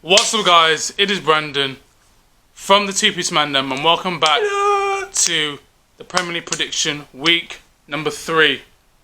What's up, guys? It is Brandon from the Two Piece Mandem, and welcome back to the Premier League prediction week number 3.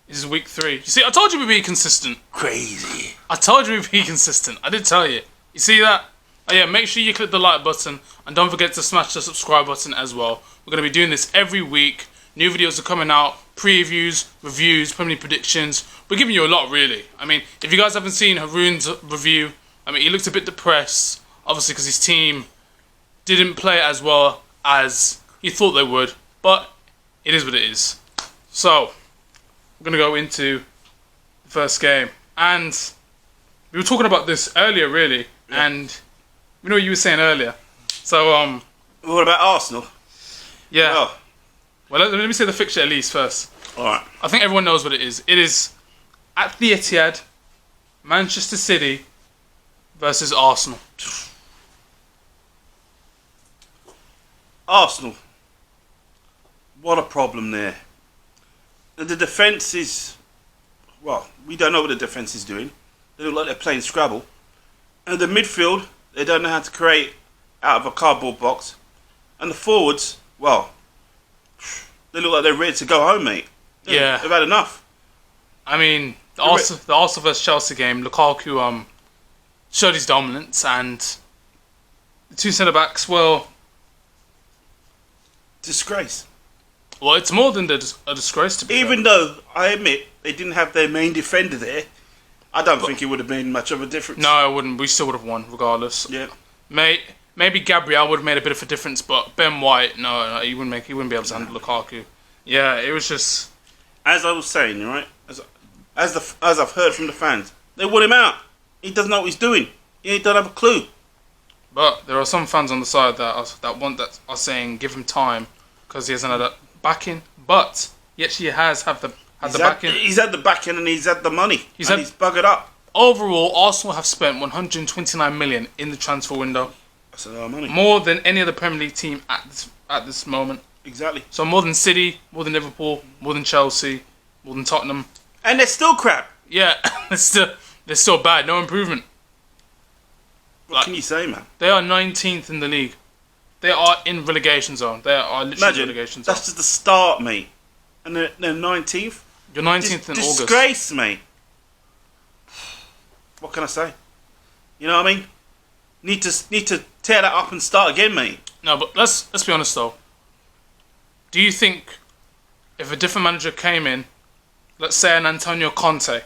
This is week 3. You see, I told you we'd be consistent. Crazy. I told you we'd be consistent. I did tell you. You see that? Oh yeah, make sure you click the like button and don't forget to smash the subscribe button as well. We're going to be doing this every week. New videos are coming out, previews, reviews, Premier League predictions. We're giving you a lot, really. I mean, if you guys haven't seen Haroon's review, I mean, he looked a bit depressed, obviously, because his team didn't play as well as he thought they would. But it is what it is. So, we're going to go into the first game. And we were talking about this earlier, really. Yeah. And we know what you were saying earlier. So, what about Arsenal? Yeah. Well, let me say the fixture at least first. Alright. I think everyone knows what it is. It is at the Eithad, Manchester City versus Arsenal. Arsenal. What a problem there. The defence is... Well, we don't know what the defence is doing. They look like they're playing Scrabble. And the midfield, they don't know how to create out of a cardboard box. And the forwards, well, they look like they're ready to go home, mate. They've had enough. I mean, the Arsenal versus Chelsea game, Lukaku showed his dominance, and the two centre-backs, well... Disgrace. Well, it's more than a disgrace, to be Even though, I admit, they didn't have their main defender there, I don't think it would have made much of a difference. No, it wouldn't. We still would have won, regardless. Yeah. Maybe Gabriel would have made a bit of a difference, but Ben White, no, he wouldn't be able to handle Lukaku. Yeah, it was just... As I was saying, right, as I've heard from the fans, they want him out. He doesn't know what he's doing. He don't have a clue. But there are some fans on the side that are saying give him time because he hasn't had that backing. But he actually has had the backing. He's had the backing and he's had the money. He's buggered up. Overall, Arsenal have spent 129 million in the transfer window. That's a lot of money. More than any other Premier League team at this moment. Exactly. So more than City, more than Liverpool, more than Chelsea, more than Tottenham. And they're still crap. Yeah, they're still bad. No improvement. What can you say, man? They are 19th in the league. They are in relegation zone. They are literally in relegation zone. That's just the start, mate. And they're 19th. You're 19th in August. Disgrace, mate. What can I say? You know what I mean? Need to tear that up and start again, mate. No, but let's be honest though. Do you think if a different manager came in, let's say an Antonio Conte,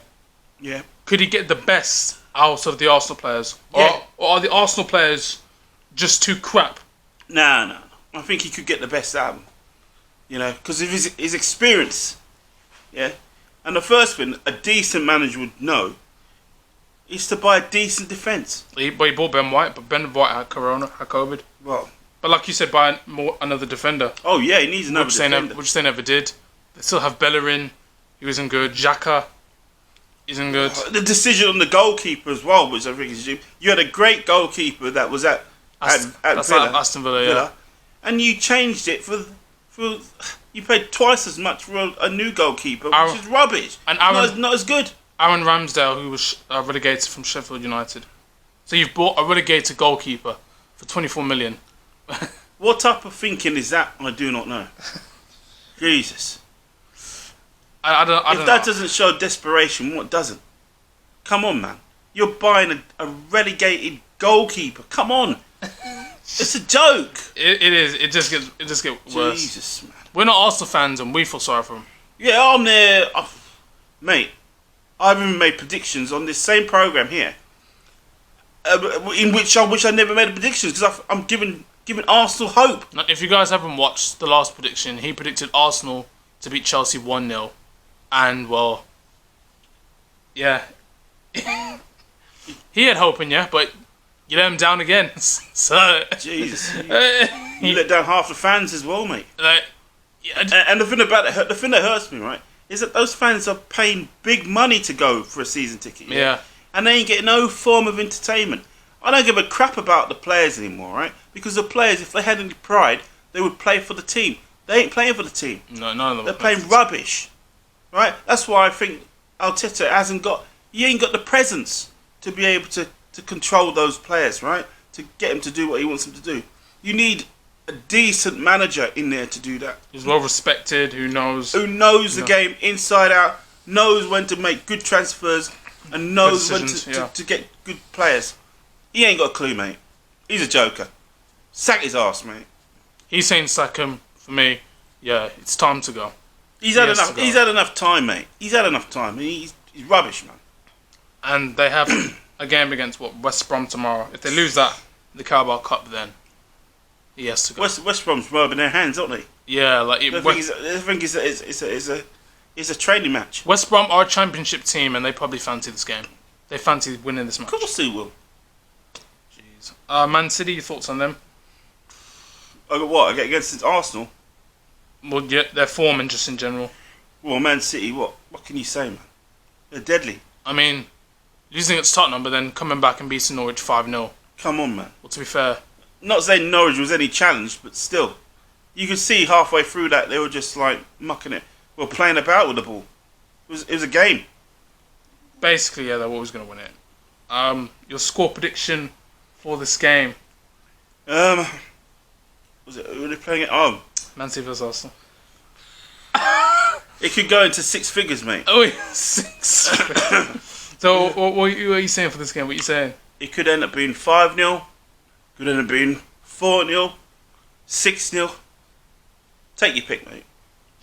yeah, could he get the best out of the Arsenal players? Yeah. Or are the Arsenal players just too crap? No. I think he could get the best out of them. You know, because of his experience. Yeah. And the first thing a decent manager would know is to buy a decent defence. He bought Ben White, but Ben White had COVID. Well, but like you said, buy another defender. Oh yeah, he needs another defender. Which they never did. They still have Bellerin. He wasn't good. Xhaka isn't good. The decision on the goalkeeper as well, which I think is stupid. You had a great goalkeeper that was at Aston Villa, yeah. And you changed it for you paid twice as much for a new goalkeeper, which is rubbish. And not as good. Aaron Ramsdale, who was relegated from Sheffield United. So you've bought a relegated goalkeeper for 24 million. What type of thinking is that? I do not know. Jesus. I don't know. If that doesn't show desperation, what doesn't? Come on, man. You're buying a relegated goalkeeper. Come on. It's a joke. It is. It just gets worse. Jesus, man. We're not Arsenal fans and we feel sorry for them. Yeah, I'm there. Mate, I've even made predictions on this same programme here. In which I wish I never made predictions because I'm giving Arsenal hope. Now, if you guys haven't watched the last prediction, he predicted Arsenal to beat Chelsea 1-0. And, well, yeah. He had hope in you, but you let him down again. So Jesus. You let down half the fans as well, mate. Yeah. And the thing that hurts me, right, is that those fans are paying big money to go for a season ticket. Yeah. And they ain't getting no form of entertainment. I don't give a crap about the players anymore, right? Because the players, if they had any pride, they would play for the team. They ain't playing for the team. No, none of them. They're playing rubbish, right? That's why I think Arteta ain't got the presence to be able to to control those players, right? To get him to do what he wants them to do. You need a decent manager in there to do that. He's well respected. Who knows? Who knows the game inside out, knows when to make good transfers, and knows when to get good players. He ain't got a clue, mate. He's a joker. Sack his arse, mate. He's saying sack him. For me, yeah, it's time to go. He's had enough. He's had enough time, mate. He's had enough time. He's rubbish, man. And they have a game against West Brom tomorrow. If they lose that, the Carabao Cup, then he has to go. West Brom's rubbing their hands, aren't they? Yeah, like I think it's a training match. West Brom are a championship team, and they probably fancy this game. They fancy winning this match. Of course they will. Jeez. Man City, your thoughts on them? What against Arsenal? Well, yeah, their form and just in general. Well, Man City, what can you say, man? They're deadly. I mean, losing against Tottenham, but then coming back and beating Norwich 5-0. Come on, man. Well, to be fair, not saying Norwich was any challenge, but still, you could see halfway through that they were just like mucking it. Well, playing about with the ball. It was a game. Basically, yeah, they're always going to win it. Your score prediction for this game? Was it? Who were they playing it? Oh, Man City vs Arsenal. It could go into 6 figures, mate. Oh, yeah, 6. So, what are you saying for this game? What are you saying? It could end up being 5-0. Could end up being 4-0, 6-0. Take your pick, mate.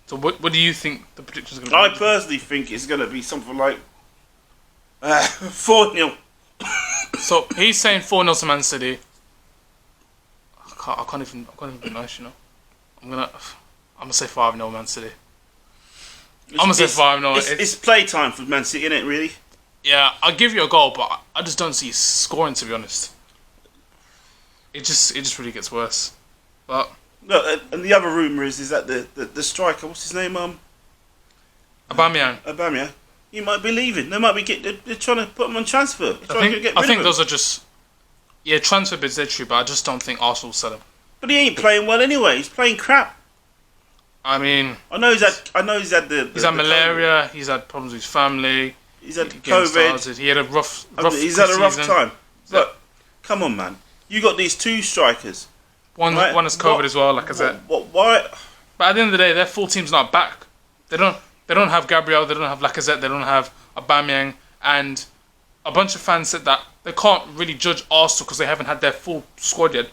So, what do you think the prediction is going to be? I personally think it's going to be something like 4-0. So he's saying 4-0 to Man City. I can't even be nice, you know. I'm gonna say 5-0 Man City. I'm gonna say 5-0. It's playtime for Man City, isn't it? Really? Yeah, I'll give you a goal, but I just don't see you scoring. To be honest, it just really gets worse. But no, and the other rumour is that the striker, what's his name? Aubameyang. He might be leaving. They might be they're trying to put him on transfer. I think those are just transfer bids. They're true, but I just don't think Arsenal will sell him. But he ain't playing well anyway. He's playing crap. I mean, I know he's had he's had malaria. COVID. He's had problems with his family. He's had COVID. Started. He had a rough. He's had a rough time. But come on, man. You got these 2 strikers. One has COVID as well, like I said. Why? But at the end of the day, their full team's not back. They don't have Gabriel. They don't have Lacazette. They don't have Aubameyang. And a bunch of fans said that they can't really judge Arsenal because they haven't had their full squad yet.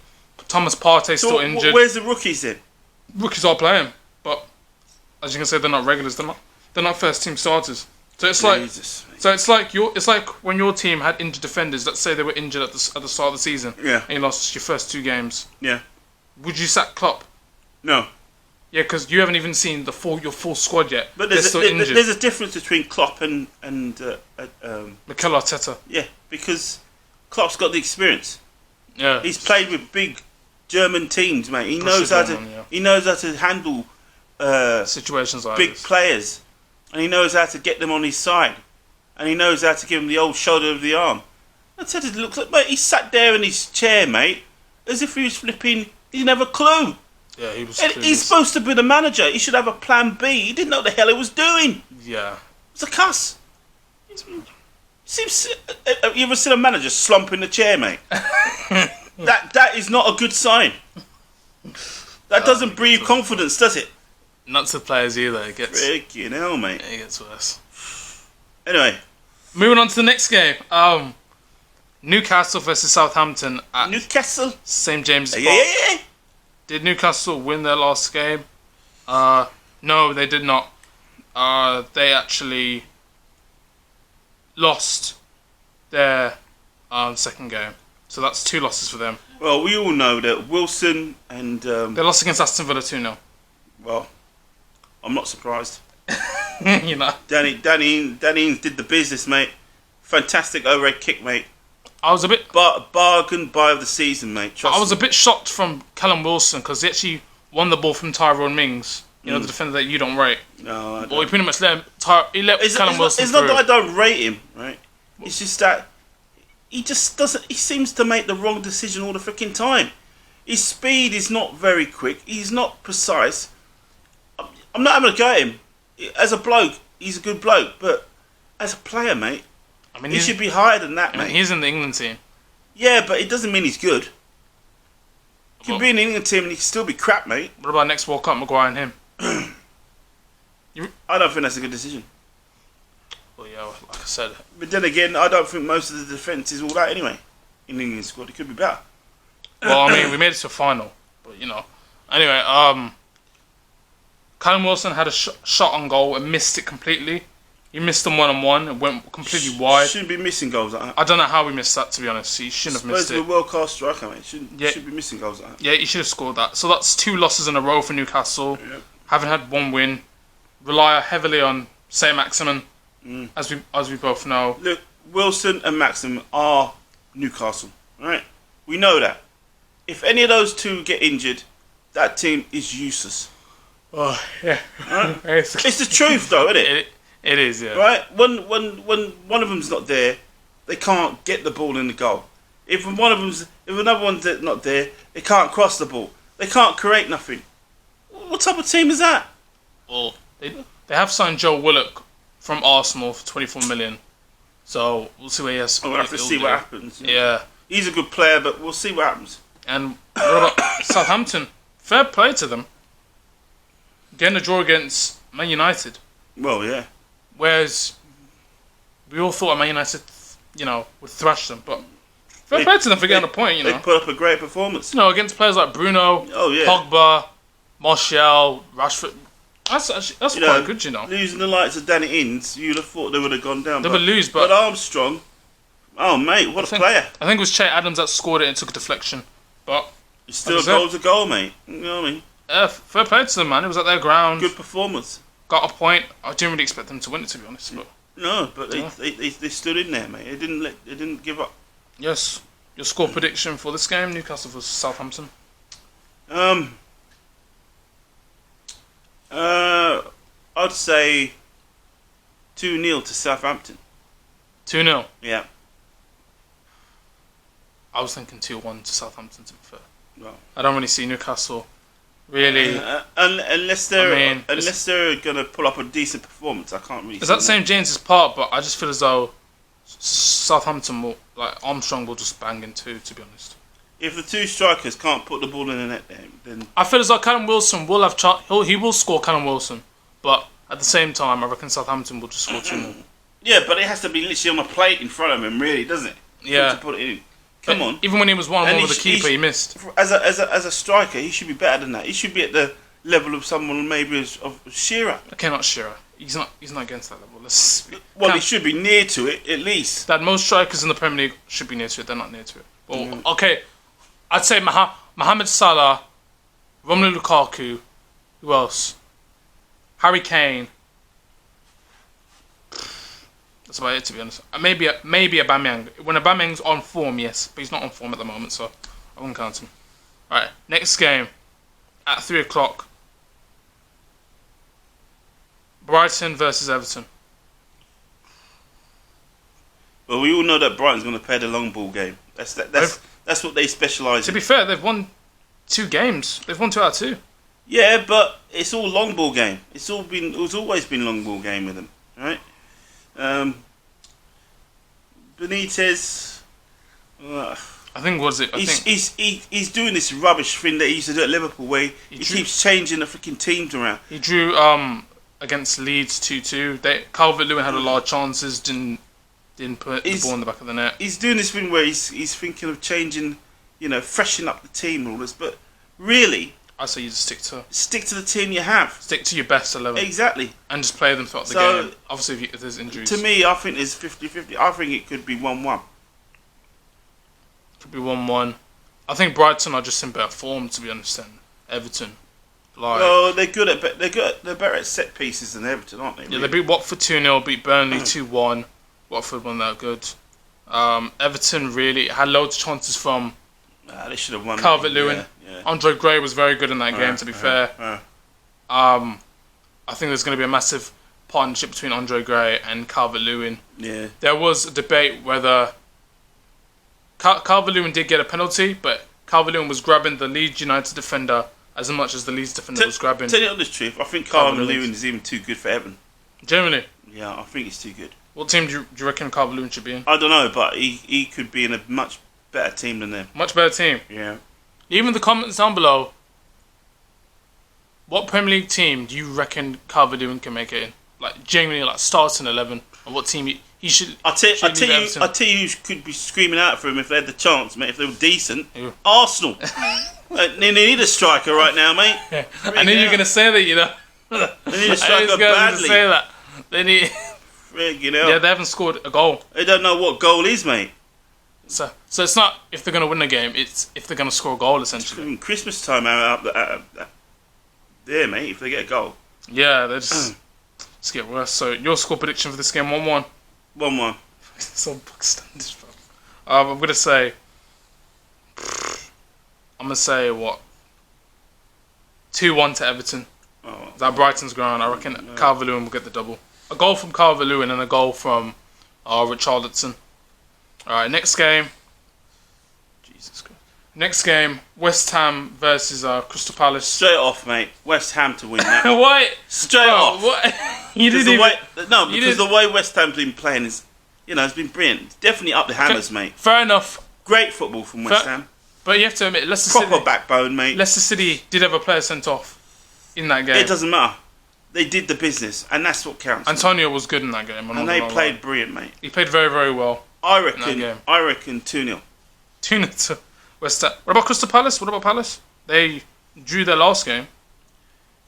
Thomas Partey's still injured. Where's the rookies then? Rookies are playing, but as you can say, they're not regulars. They're not first team starters. So it's like when your team had injured defenders. Let's say they were injured at the start of the season. Yeah. And you lost your first 2 games. Yeah. Would you sack Klopp? No. Yeah, because you haven't even seen your full squad yet. But there's a difference between Klopp and Mikel Arteta. Yeah, because Klopp's got the experience. Yeah. He's played with big German teams, mate. He knows how to handle situations like big this. players, and he knows how to get them on his side, and he knows how to give them the old shoulder of the arm. Arteta looks like, mate, he sat there in his chair, mate, as if he was flipping. He didn't have a clue. Yeah, he was. He's supposed to be the manager. He should have a plan B. He didn't know what the hell he was doing. Yeah. It's a cuss. Have you ever seen a manager slump in the chair, mate? that is not a good sign. That doesn't breathe confidence, does it? Not to players either. It gets freaking hell, mate. It gets worse. Anyway, moving on to the next game. Newcastle versus Southampton at Newcastle, St James's Park. Yeah. Did Newcastle win their last game? No, they did not. They actually lost their second game. So that's 2 losses for them. Well, we all know that Wilson and... they lost against Aston Villa 2-0. Well, I'm not surprised. You know. Danny Ings did the business, mate. Fantastic overhead kick, mate. I was a bit... bargain buy of the season, mate. I was a bit shocked from Callum Wilson because he actually won the ball from Tyrone Mings. You know, the defender that you don't rate. No, I don't. Well, he pretty much let Callum Wilson It's not that I don't rate him, right? It's just that he just doesn't... He seems to make the wrong decision all the freaking time. His speed is not very quick. He's not precise. I'm not having a go at him. As a bloke, he's a good bloke. But as a player, mate, he should be higher than that, mate. He's in the England team. Yeah, but it doesn't mean he's good. He can be in the England team and he can still be crap, mate. What about next World Cup, Maguire and him? I don't think that's a good decision. Well, yeah, like I said. But then again, I don't think most of the defence is all that anyway. In the England squad, it could be better. Well, I mean, we made it to a final, but you know. Anyway, Callum Wilson had a shot on goal and missed it completely. He missed them 1-on-1 and went completely wide. Shouldn't be missing goals like that. I don't know how we missed that, to be honest. He shouldn't have missed it. He's a world-class striker, mate. Should be missing goals like that. Yeah, he should have scored that. So that's 2 losses in a row for Newcastle. Yep. Haven't had 1 win. Rely heavily on Saint-Maximin, as we both know. Look, Wilson and Maximin are Newcastle, right? We know that. If any of those 2 get injured, that team is useless. Oh, yeah. Right? It's the truth, though, isn't it? It is, yeah. Right? When one of them's not there, they can't get the ball in the goal. If another one's not there, they can't cross the ball. They can't create nothing. What type of team is that? Well, they have signed Joe Willock from Arsenal for 24 million. So we'll see what he has. We'll have to see what happens. Yeah. He's a good player, but we'll see what happens. And what about Southampton? Fair play to them. Getting a draw against Man United. Well, yeah. Whereas we all thought Man United, would thrash them, but fair play to them for getting a point. They put up a great performance. Against players like Bruno, Pogba, Martial, Rashford. That's quite good, Losing the likes of Danny Ings, you'd have thought they would have gone down. They would lose, but Armstrong, oh mate, what a player! I think it was Che Adams that scored it and took a deflection, but it's still a goal, mate. You know what I mean? Fair play to them, man. It was at their ground. Good performance. Got a point. I didn't really expect them to win it, to be honest. But no, but they stood in there, mate. They didn't give up. Yes. Your score prediction for this game, Newcastle vs Southampton. I'd say 2-0 to Southampton. 2-0? Yeah. I was thinking 2-1 to Southampton, to be fair. Well, I don't really see Newcastle really... unless they're going to pull up a decent performance, I can't really see that St James's Park, but I just feel as though Southampton will... Armstrong will just bang in 2, to be honest. If the 2 strikers can't put the ball in the net, then I feel as though Callum Wilson will have he will score Callum Wilson, but at the same time, I reckon Southampton will just score 2 more. Yeah, but it has to be literally on a plate in front of him, really, doesn't it? Yeah. To put it in. Come on. Even when he was 1-on-1 with the keeper, he missed. As a striker, he should be better than that. He should be at the level of someone maybe of Shearer. Okay, not Shearer. He's not against that level. He should be near to it at least. That most strikers in the Premier League should be near to it. They're not near to it. Well, okay. I'd say Mohamed Salah, Romelu Lukaku, who else? Harry Kane. That's about it, to be honest. Maybe Aubameyang. When Aubameyang's on form, yes, but he's not on form at the moment, so I won't count him. All right, next game at 3:00. Brighton versus Everton. Well, we all know that Brighton's going to play the long ball game. That's what they specialise in. To be fair, they've won 2 games. They've won 2 out of 2. Yeah, but it's all long ball game. It's always been long ball game with them, right? Benitez. I think he's doing this rubbish thing that he used to do at Liverpool, where he keeps changing the freaking teams around. He drew against Leeds 2-2. Calvert-Lewin had a lot of chances, didn't put the ball in the back of the net. He's doing this thing where he's thinking of changing, freshening up the team and all this. But really, I say you just stick to the team you have. Stick to your best 11. Exactly. And just play them throughout the game. Obviously, if there's injuries. To me, I think it's 50-50. I think it could be 1-1. Could be 1-1. I think Brighton are just in better form, to be honest, than Everton. Well, they're better at set pieces than Everton, aren't they? Yeah, they beat Watford 2-0, beat Burnley 2-1. Watford weren't that good. Everton really had loads of chances from they should have won. Calvert-Lewin. Yeah. Andre Gray was very good in that game, to be fair. I think there's going to be a massive partnership between Andre Gray and Calvert-Lewin. Yeah. There was a debate whether Calvert-Lewin did get a penalty, but Calvert-Lewin was grabbing the Leeds United defender as much as the Leeds defender was grabbing. Tell you the truth, I think Calvert-Lewin is even too good for Everton. Generally? Yeah, I think he's too good. What team do you reckon Calvert-Lewin should be in? I don't know, but he could be in a much better team than them. Much better team. Yeah. Leave in the comments down below. What Premier League team do you reckon Calvert-Lewin can make it in? Like genuinely, like starting 11, and what team he should? I tell you who could be screaming out for him if they had the chance, mate. If they were decent, Arsenal. They need a striker right now, mate. I knew you were gonna say that, you know. They need a striker badly. Say that. They need. Yeah, they haven't scored a goal. They don't know what goal is, mate. So it's not if they're gonna win the game; it's if they're gonna score a goal, essentially. Christmas time out there, mate. If they get a goal, yeah, they just get worse. So your score prediction for this game: 1-1. 1-1. So book standard, bro. I'm gonna say what? 2-1 to Everton. Oh, That Brighton's ground. I reckon Calvert-Lewin will get the double. A goal from Calvert-Lewin and a goal from Richarlison. Alright, next game. Jesus Christ. Next game, West Ham versus Crystal Palace. Straight off, mate. West Ham to win that. What? Straight off. What? Because the way West Ham's been playing is, it's been brilliant. It's definitely up the hammers, mate. Fair enough. Great football from West Ham. But you have to admit, Leicester Proper City, backbone, mate. Leicester City did have a player sent off in that game. It doesn't matter. They did the business, and that's what counts. Antonio was good in that game. And they played brilliant, mate. He played very, very well. I reckon 2-0. 2-0 to West Ham. What about Crystal Palace? What about Palace? They drew their last game.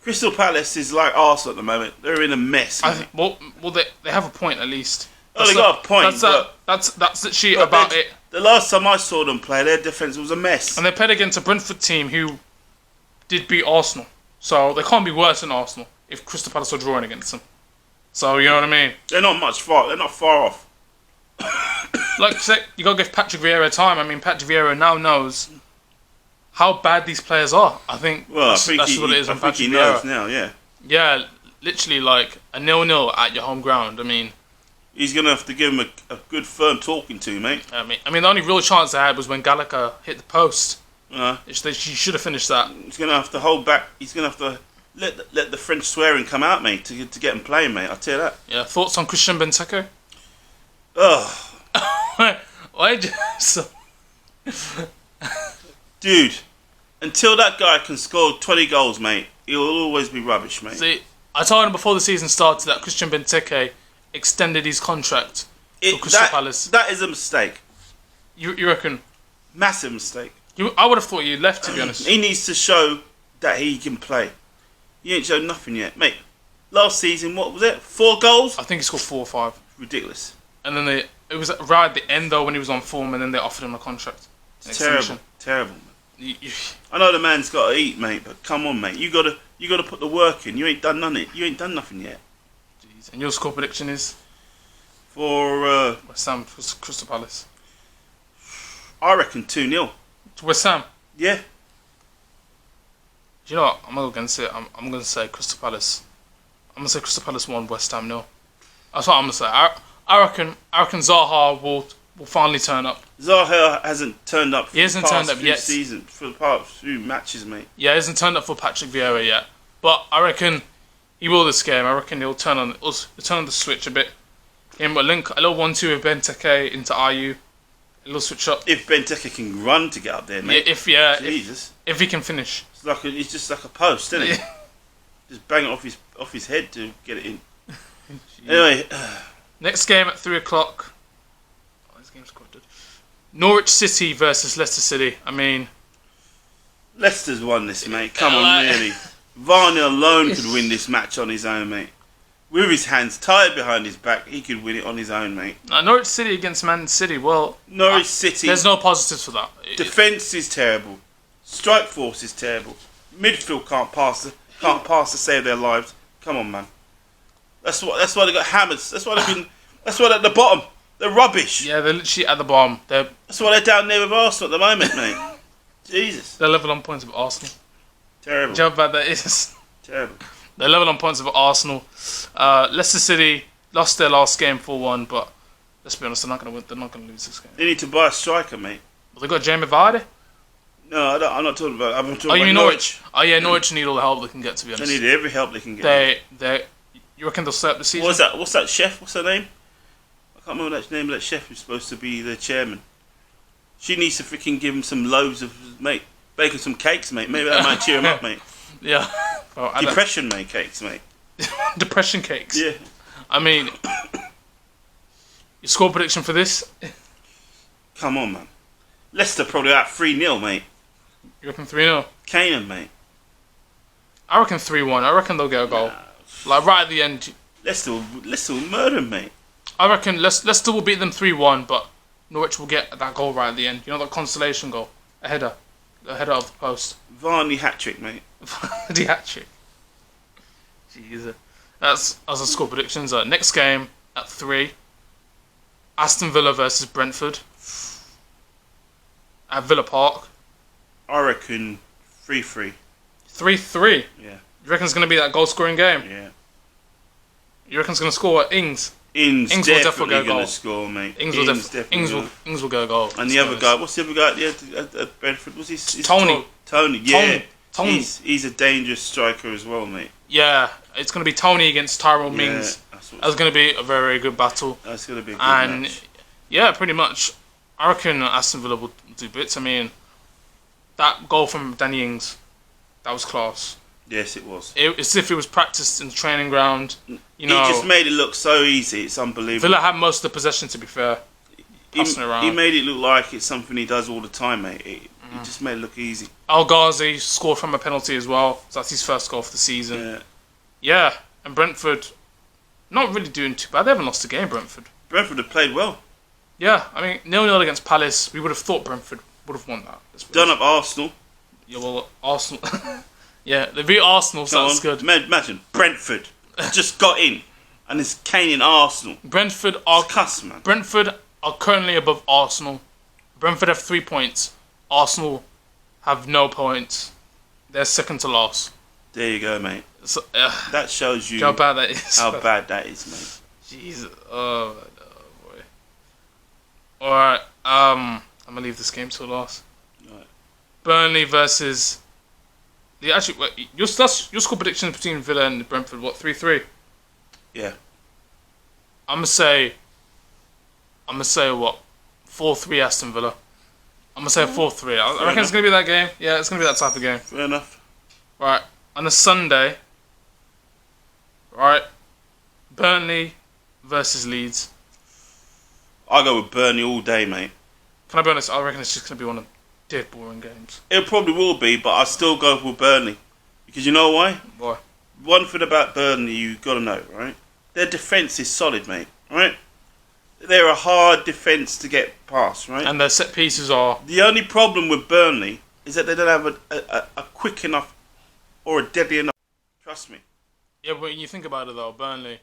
Crystal Palace is like Arsenal at the moment. They're in a mess. Well, they have a point at least. They got a point. That's literally about it. The last time I saw them play, their defence was a mess. And they played against a Brentford team who did beat Arsenal. So they can't be worse than Arsenal if Crystal Palace are drawing against them. So you know what I mean? They're not far off. Like I said, you got to give Patrick Vieira time. I mean, Patrick Vieira now knows how bad these players are. I think that's what it is on Patrick Vieira. Now, yeah. Yeah, literally like a 0-0 at your home ground. I mean, he's gonna have to give him a good firm talking to, mate. I mean, the only real chance they had was when Gallagher hit the post. She should have finished that. He's gonna have to hold back. He's gonna have to let the French swearing come out, mate, to get him playing, mate. I'll tell you that. Yeah. Thoughts on Christian Benteke? Ugh. Why? Dude, until that guy can score 20 goals, mate, he'll always be rubbish, mate. See, I told him before the season started that Christian Benteke extended his contract for Crystal Palace. That is a mistake. You reckon? Massive mistake. I would have thought you left, to be honest. He needs to show that he can play. He ain't shown nothing yet, mate. Last season, what was it? 4 goals? I think he scored 4 or 5. Ridiculous. And then it was right at the end though when he was on form, and then they offered him a contract. It's terrible. I know the man's got to eat, mate, but come on, mate. You gotta put the work in. You ain't done nothing yet. Jeez. And your score prediction is for West Ham Crystal Palace. I reckon 2-0. To West Ham. Yeah. Do you know what? I'm not going to say it. I'm going to say Crystal Palace. I'm going to say Crystal Palace 1, West Ham 0. That's what I'm going to say. I reckon Zaha will finally turn up. Zaha hasn't turned up for the past few matches, mate. Yeah, he hasn't turned up for Patrick Vieira yet. But I reckon he will this game. I reckon he'll turn on the switch a bit. Him a little 1-2 with Benteke into Ayew. A little switch up. If Benteke can run to get up there, mate. If he can finish. He's just like a post, isn't he? Just bang it off his head to get it in. Anyway. Next game at 3 o'clock. Oh, this game's quite good. Norwich City versus Leicester City. I mean, Leicester's won this, mate. Come on, really. Varney alone could win this match on his own, mate. With his hands tied behind his back, he could win it on his own, mate. Norwich City against Man City. Well, Norwich City. There's no positives for that. Defence is terrible. Strike force is terrible. Midfield can't pass to save their lives. Come on, man. That's why they got hammers. That's why they're at the bottom. They're rubbish. Yeah, they're literally at the bottom. That's why they're down there with Arsenal at the moment, mate. Jesus. They're level on points with Arsenal. Terrible. Do you know how bad that is? Terrible. They're level on points with Arsenal. Leicester City lost their last game 4-1, but let's be honest, they're not going to win. They're not going to lose this game. They need to buy a striker, mate. Well, they got Jamie Vardy. No, I'm not talking about. I'm talking you about mean Norwich? Oh yeah, Norwich need all the help they can get. To be honest, they need every help they can get. You reckon they'll set up the season? What's that chef? What's her name? I can't remember the name of that chef who's supposed to be the chairman. She needs to freaking give him some loaves of, mate, bake him some cakes, mate. Maybe that might cheer him up, mate. Yeah. Well, Depression, mate, cakes, mate. Depression cakes. Yeah. I mean, your score prediction for this? Come on, man. Leicester probably out 3-0, mate. You reckon 3-0? Kane, mate. I reckon 3-1. I reckon they'll get a goal. Nah. Like right at the end. Leicester will murder him, mate. I reckon Leicester will beat them 3-1, but Norwich will get that goal right at the end. You know that consolation goal? A header. The header of the post. Varney hat-trick, mate. The hat-trick. Jesus. That's the score predictions. Next game at 3. Aston Villa versus Brentford. At Villa Park. I reckon 3-3. 3-3. Yeah. You reckon it's going to be that goal-scoring game? Yeah. You reckon it's going to score at Ings? Ings will definitely definitely go going goal. to score, mate. Ings will go goal. And the other guy, what's the other guy at Brentford? Was his Tony. Tony, yeah. Tony. He's a dangerous striker as well, mate. Yeah, it's going to be Tony against Tyrone Mings. That's going to be a very, very good battle. That's going to be a good match. Yeah, pretty much. I reckon Aston Villa will do bits. I mean, that goal from Danny Ings, that was class. Yes, it was. It's as if it was practiced in the training ground. You know, he just made it look so easy. It's unbelievable. Villa had most of the possession, to be fair. Passing around. He made it look like it's something he does all the time, mate. He just made it look easy. Al Ghazi scored from a penalty as well. So that's his first goal for the season. Yeah, and Brentford, not really doing too bad. They haven't lost a game, Brentford. Brentford have played well. Yeah, I mean, 0-0 against Palace. We would have thought Brentford would have won that. Done up Arsenal. Yeah, well, Arsenal. Yeah, they beat Arsenal, so that's good. Imagine Brentford just got in, and it's Kane in Arsenal. Brentford are man. Brentford are currently above Arsenal. Brentford have 3 points. Arsenal have no points. They're second to last. There you go, mate. So, that shows you how bad that is. How bad that is, mate. Jesus, oh boy. All right, I'm gonna leave this game till last. Right. Burnley versus. Your score prediction between Villa and Brentford, what, 3-3? Yeah. I'm gonna say what, 4-3 Aston Villa. I'm gonna say 4-3. I reckon it's gonna be that game. Yeah, it's gonna be that type of game. Fair enough. Right, on a Sunday. Right, Burnley versus Leeds. I'll go with Burnley all day, mate. Can I be honest? I reckon it's just gonna be one of dead boring games. It probably will be, but I still go with Burnley. Because you know why? Why? One thing about Burnley you got to know, right? Their defence is solid, mate. Right? They're a hard defence to get past, right? And their set pieces are... The only problem with Burnley is that they don't have a quick enough or a deadly enough... Trust me. Yeah, but when you think about it though, Burnley,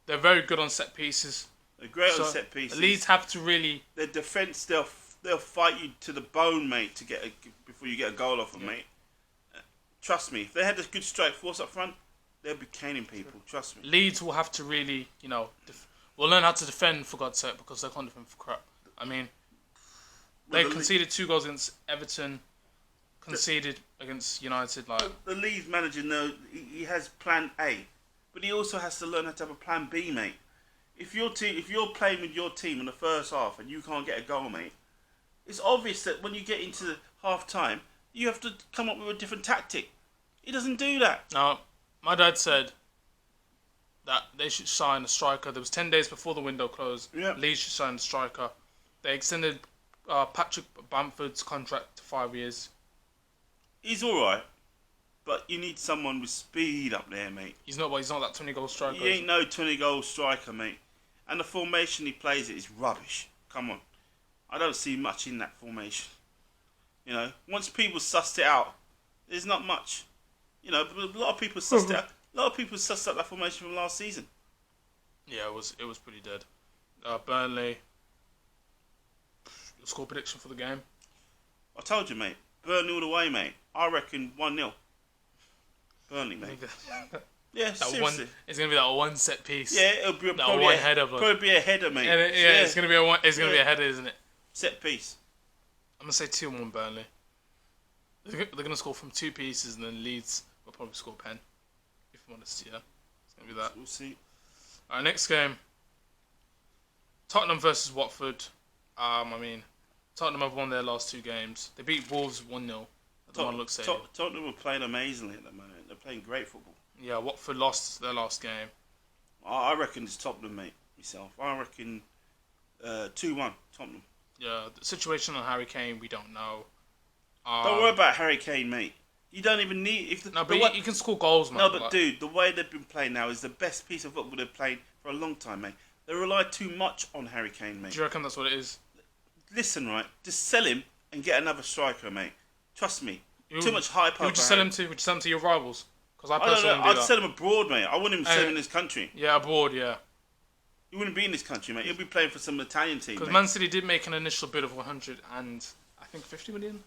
they're very good on set pieces. They're great on set pieces. Leeds have to really... Their defence, they'll fight you to the bone, mate, to get before you get a goal off them, mate. Trust me, if they had a good strike force up front, they'll be caning people. Trust me. Leeds will have to really, will learn how to defend, for God's sake, because they can't defend for crap. I mean, they conceded 2 goals against Everton, conceded against United. The Leeds manager knows he has plan A, but he also has to learn how to have a plan B, mate. If you're playing with your team in the first half and you can't get a goal, mate, it's obvious that when you get into the half time, you have to come up with a different tactic. He doesn't do that. Now, my dad said that they should sign a striker. There was 10 days before the window closed. Yeah. Leeds should sign a striker. They extended Patrick Bamford's contract to 5 years. He's all right, but you need someone with speed up there, mate. He's not that 20-goal striker. He ain't no 20-goal striker, mate. And the formation he plays it is rubbish. Come on. I don't see much in that formation. Once people sussed it out, there's not much. A lot of people sussed it out. A lot of people sussed out that formation from last season. Yeah, it was pretty dead. Burnley. Your score prediction for the game? I told you, mate. Burnley all the way, mate. I reckon 1-0. Burnley, mate. Yeah, seriously. It's gonna be that one set piece. Yeah, it'll be probably a header, mate. Yeah, it's gonna be a header, isn't it? Set piece. I'm gonna say 2-1 Burnley. They're gonna score from 2 pieces, and then Leeds will probably score a pen. If I'm honest, yeah, it's gonna be that. We'll see. Alright, next game. Tottenham versus Watford. Tottenham have won their last 2 games. They beat Wolves 1-0 at the Monarch Stadium. Tottenham are playing amazingly at the moment. They're playing great football. Yeah, Watford lost their last game. I reckon it's Tottenham, mate. Myself, I reckon 2-1 Tottenham. Yeah, the situation on Harry Kane, we don't know. Don't worry about Harry Kane, mate. You don't even need... He can score goals, man. No, but dude, the way they've been playing now is the best piece of football they've played for a long time, mate. They rely too much on Harry Kane, mate. Do you reckon that's what it is? Listen, right, just sell him and get another striker, mate. Trust me. Too much hype over. Who would you sell him to? Would you sell him to your rivals? Because I don't know. I'd that. sell him abroad, mate. I wouldn't even sell him in this country. Yeah, abroad, yeah. He wouldn't be in this country, mate. He'll be playing for some Italian team. Because Man City did make an initial bid of 100 and I think 50 million.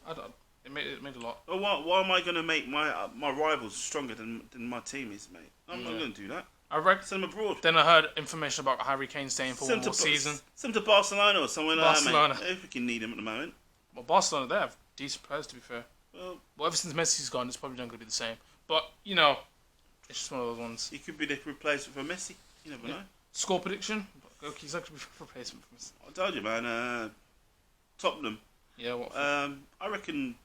It made a lot. Well, why am I going to make my rivals stronger than my team is, mate? I'm not going to do that. I reckon. Send him abroad. Then I heard information about Harry Kane staying for one more season. Send him to Barcelona or somewhere like that, Barcelona. mate. If we can need him at the moment. Well, Barcelona, they have decent players, to be fair. Well, ever since Messi's gone, it's probably not going to be the same. But, you know, it's just one of those ones. He could be the replacement for Messi. You never know. Score prediction? Okay, he's not going to be a replacement for Messi. I told you, man. Tottenham. Yeah, Watford. I reckon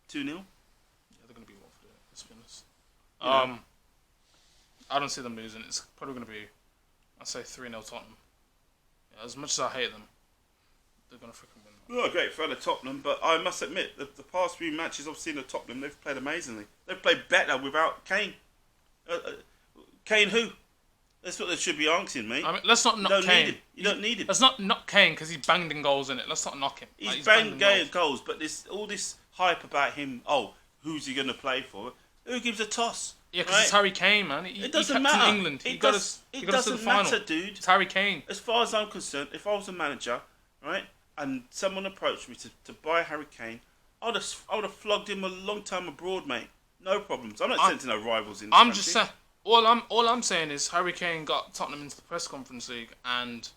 2-0. Yeah, they're going to be Watford, let's be honest. I don't see them losing. It's probably going to be, I'd say 3-0 Tottenham. Yeah, as much as I hate them, they're going to freaking win. I'm not a great fan of Tottenham, but I must admit, the past few matches I've seen of Tottenham, they've played amazingly. They've played better without Kane. Kane who? That's what they should be asking, mate. I mean, let's not knock Kane. You don't need him. Let's not knock Kane because he banged in goals in it. Let's not knock him. He's banged goals, but all this hype about him, who's he going to play for? Who gives a toss? Yeah, because it's Harry Kane, man. It doesn't matter. England. It doesn't matter, dude. It's Harry Kane. As far as I'm concerned, if I was a manager, right, and someone approached me to buy Harry Kane, I would have flogged him a long time abroad, mate. No problems. I'm not sending no rivals in. I'm just saying. All I'm saying is Harry Kane got Tottenham into the press conference league and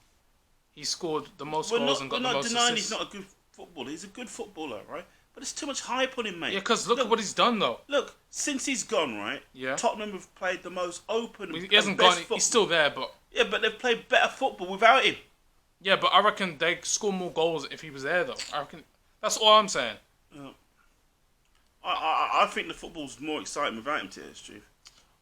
he scored the most goals and got the most assists. We're not denying he's not a good footballer. He's a good footballer, right? But there's too much hype on him, mate. Yeah, because look at what he's done, though. Look, since he's gone, right? Yeah. Tottenham have played the most open. He hasn't gone. Football. He's still there, but yeah, but they've played better football without him. Yeah, but I reckon they score more goals if he was there, though. I reckon that's all I'm saying. I think the football's more exciting without him. To tell the truth.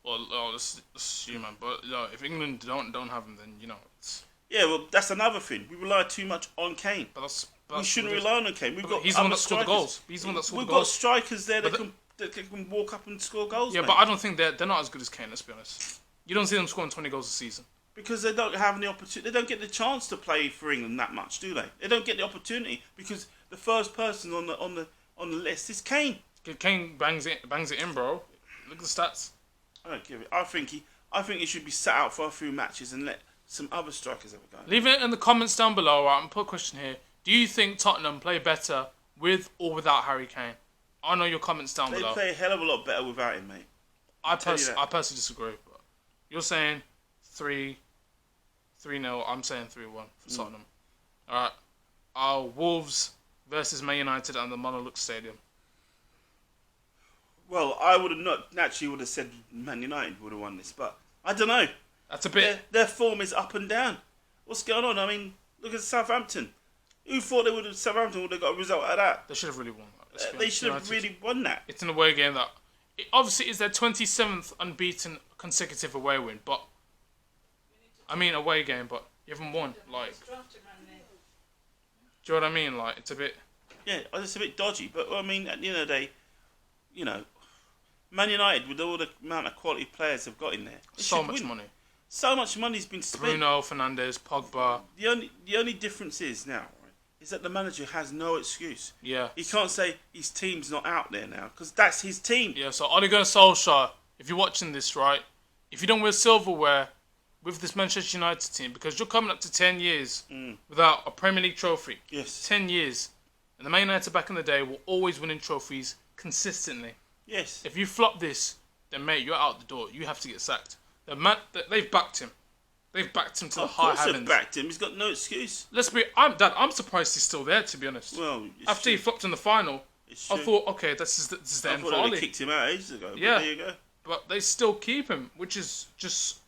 Well, let's assume, man. But if England don't have him, then it's. Yeah, well, that's another thing. We rely too much on Kane. But we shouldn't rely on Kane. He's the one that scored the goals. He's the one that scored the goals. We've got strikers there that can walk up and score goals. Yeah, mate. but I don't think they're not as good as Kane. Let's be honest. You don't see them scoring 20 goals a season because they don't have any opportunity. They don't get the chance to play for England that much, do they? They don't get the opportunity because the first person on the list is Kane. Kane bangs it in, bro. Look at the stats. I don't give it. I think he should be sat out for a few matches and let some other strikers have a go. Leave it in the comments down below. Right, I'm going to put a question here. Do you think Tottenham play better with or without Harry Kane? I know your comments down below. They play a hell of a lot better without him, mate. I personally disagree. But you're saying 3-0. I'm saying 3-1 for Tottenham. All right. Wolves versus Man United at the Monarch Stadium. Well, I would have said Man United would have won this, but I don't know. That's a bit. Their form is up and down. What's going on? I mean, look at Southampton. Who thought Southampton would have got a result out of that? They should have really won that. They should have really won that. It's an away game that obviously is their 27th unbeaten consecutive away win, but away game, but you haven't won. Like, do you know what I mean? Like, it's a bit. Yeah, it's a bit dodgy, but I mean, at the end of the day, Man United with all the amount of quality players they've got in there, so much money. So much money's been spent. Bruno Fernandes, Pogba. The only difference is now, right, is that the manager has no excuse. Yeah. He can't say his team's not out there now because that's his team. Yeah. So Ole Gunnar Solskjaer, if you're watching this, right, if you don't wear silverware with this Manchester United team, because you're coming up to 10 years without a Premier League trophy. Yes. 10 years, and the Man United back in the day were always winning trophies consistently. Yes. If you flop this, then mate, you're out the door. You have to get sacked. They've backed him. They've backed him to the high heavens. Of course they've backed him. He's got no excuse. I'm surprised he's still there, to be honest. Well, after he flopped in the final, I thought, okay, this is the end for Ole. They kicked him out ages ago. Yeah. But there you go. But they still keep him, which is just.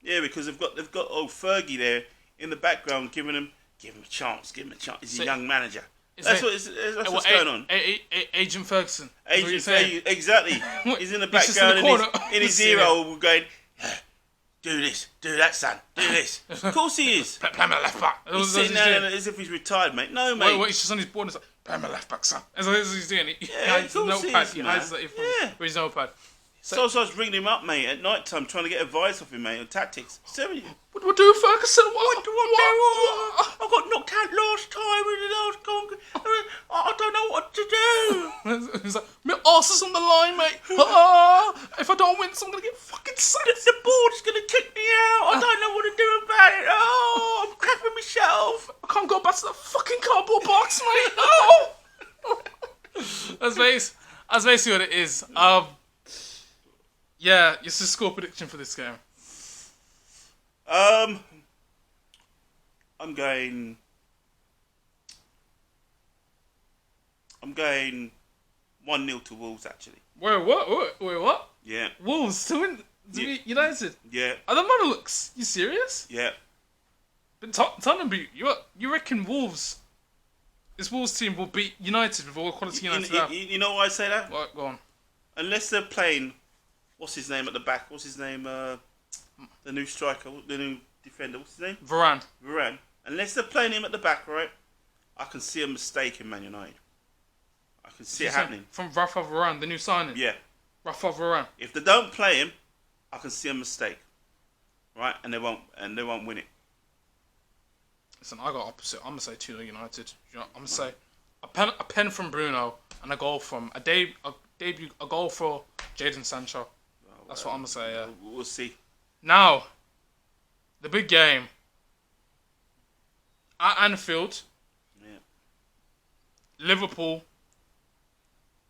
Yeah, because they've got old Fergie there in the background, giving him a chance. He's a young manager. That's what's going on. Agent Ferguson. Agent Ferguson, exactly. He's in the He's just background in the corner. in his ear hole going, do this, do that, son, do this. Of course he is. Play my left back. He's sitting there as if he's retired, mate. No, mate. Wait, he's just on his board and he's like, play my left back, son. That's what he's doing. He hides the of course notepad. he He is, hides man. it from his notepad. So I was ringing him up, mate, at night time, trying to get advice off him, mate, on tactics. Seriously. What do I do, Ferguson? What do I do? I got knocked out last time in the last con. I don't know what to do. He's like, my arse is on the line, mate. If I don't win, so I'm going to get fucking sacked. The board's going to kick me out. I don't know what to do about it. Oh, I'm crapping myself. I can't go back to that fucking cardboard box, mate. Oh! That's basically what it is. Yeah, it's the score prediction for this game. I'm going 1-0 to Wolves, actually. Wait, what? Yeah. Wolves to United? Yeah. Are the Monarchs? You serious? Yeah. But Tottenham beat you. You reckon Wolves? This Wolves team will beat United with all the quality United have? You know why I say that? What? Go on. Unless they're playing, what's his name at the back? What's his name? The new striker, the new defender. What's his name? Varane. Unless they're playing him at the back, right? I can see a mistake in Man United. I can see it happening. From Rafa Varane, the new signing. Yeah. Rafa Varane. If they don't play him, I can see a mistake, right? And they won't win it. Listen, I got opposite. I'm gonna say 2-0 United. I'm gonna say a pen from Bruno and a goal from a goal for Jadon Sancho. That's what I'm gonna say. Yeah. We'll see. Now, the big game at Anfield. Yeah. Liverpool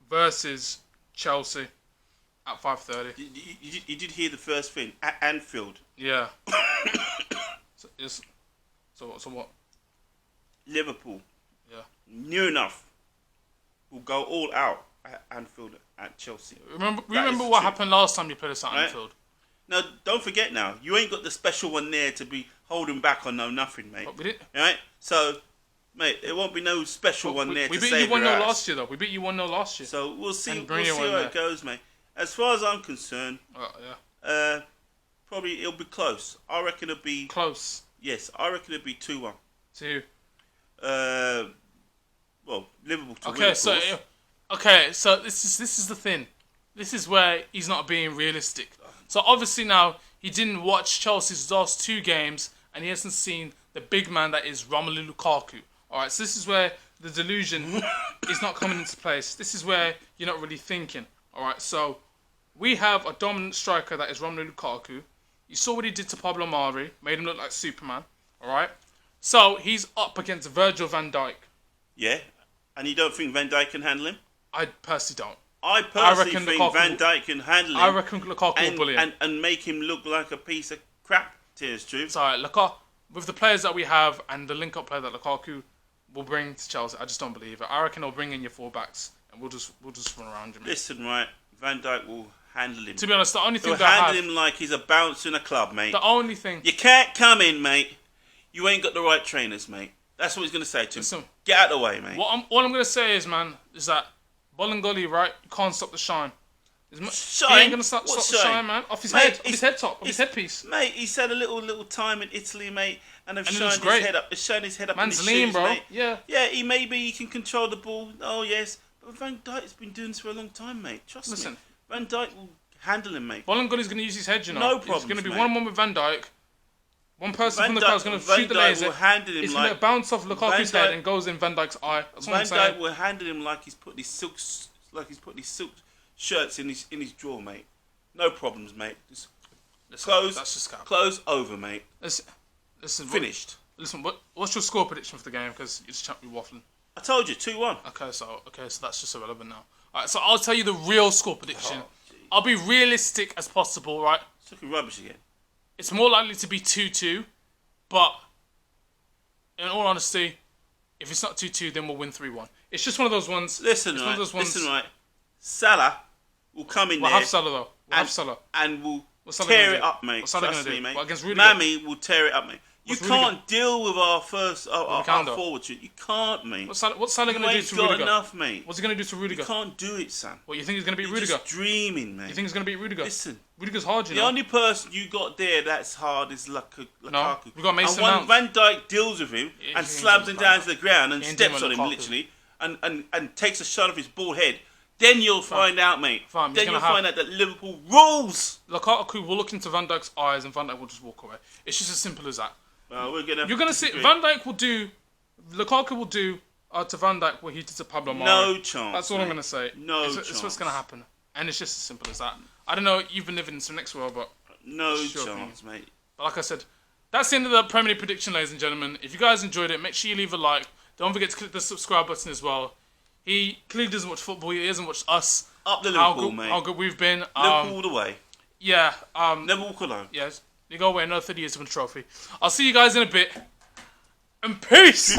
versus Chelsea at 5:30. You did hear the first thing at Anfield. Yeah. So what? Liverpool. Yeah. New enough. Will go all out at Anfield at Chelsea. Remember what happened last time you played us at Anfield. Now, don't forget now, you ain't got the special one there to be holding back on nothing, mate. But we did. Right? So, mate, there won't be no special one there to save your We beat you 1-0 ass. last year, though. We beat you 1-0 last year. So, we'll see how there. it goes, mate. As far as I'm concerned, Yeah. probably it'll be close. I reckon it'll be... Close. Yes, I reckon it'll be 2-1. To well, Liverpool to win, okay, of course. so this is the thing. This is where he's not being realistic. So obviously now he didn't watch Chelsea's last 2 games and he hasn't seen the big man that is Romelu Lukaku. Alright, so this is where the delusion is not coming into place. This is where you're not really thinking. Alright, so we have a dominant striker that is Romelu Lukaku. You saw what he did to Pablo Mari, made him look like Superman. Alright? So he's up against Virgil van Dijk. Yeah, and you don't think Van Dijk can handle him? I personally don't. I personally think Lukaku Van Dijk can handle him. I reckon Lukaku will bully him. And make him look like a piece of crap, Tears Truth. Sorry, Lukaku, with the players that we have and the link-up player that Lukaku will bring to Chelsea, I just don't believe it. I reckon he'll bring in your full-backs and we'll just run around him. Listen, right, Van Dijk will handle him. To be honest, the only thing He'll handle him like he's a bouncer in a club, mate. The only thing... You can't come in, mate. You ain't got the right trainers, mate. That's what he's going to say to him. Listen, get out of the way, mate. All I'm going to say is, man, is that Bolingoli, right, you can't stop the shine. Shine? He ain't going to stop the shine, man. Off his head, off his head top, off his headpiece. Mate, he's had a little time in Italy, mate, and they've shown his head up. They've shown his head up Man's in his lean, shoes, bro. Mate. Yeah. Yeah, he can control the ball. Oh, yes. But Van Dijk's been doing this for a long time, mate. Trust me. Van Dijk will handle him, mate. Bolingoli's going to use his head, you know. No problem. It's going to be mate. 1-on-1 with Van Dijk. One person from the crowd is going to shoot the laser. It's going to bounce off Lukaku's head and goes in Van Dijk's eye. That's what I'm saying. Van Dijk will handle him like he's put these silk shirts in his drawer, mate. No problems, mate. Just close over, mate. Listen, finished. What's your score prediction for the game? Because you just chat me waffling. I told you 2-1. Okay, so that's just irrelevant now. All right, so I'll tell you the real score prediction. I'll be realistic as possible, right? It's looking rubbish again. It's more likely to be 2-2, but in all honesty, if it's not 2-2, then we'll win 3-1. It's just one of those ones. Listen, right. Salah will come in there. We'll have Salah, though. We'll have Salah. And we'll tear it up, mate. What's Salah Trust gonna me, do? mate. What, against Rudiger? Mammy will tear it up, mate. You What's Rudiger? can't deal with our first our can do. forward shoot. You can't, mate. What's Salah going to do ain't to got Rudiger? enough, mate. What's he going to do to Rudiger? You can't do it, son. What, you think he's going to beat You're Rudiger? just dreaming, mate. You think he's going to beat Rudiger? Listen, Rudiger's hard, you the know. only person you got there that's hard is Lukaku. No, we got Mason and when Mount. Van Dijk deals with him Yeah, and he ain't slams doing him down to Lukaku. the ground and He ain't steps doing on him Lukaku. literally and takes a shot of his bald head, then you'll find out, mate. Fam, Then he's you'll gonna find out that Liverpool rules. Lukaku will look into Van Dijk's eyes and Van Dijk will just walk away. It's just as simple as that. We're gonna. You're going to see disagree. Van Dijk will do, Lukaku will do to Van Dijk what he did to Pablo Mari. No chance. That's all I'm mate. going to say. No it's chance. what's going to happen. And it's just as simple as that. I don't know, you've been living in some next world, but No It's your chance, mate. But like I said, that's the end of the Premier League prediction, ladies and gentlemen. If you guys enjoyed it, make sure you leave a like. Don't forget to click the subscribe button as well. He clearly doesn't watch football. He doesn't watch us. Up the Liverpool, mate. How good we've been. Liverpool all the way. Yeah. Never walk alone. Yes. You go away another 30 years to win a trophy. I'll see you guys in a bit. And peace!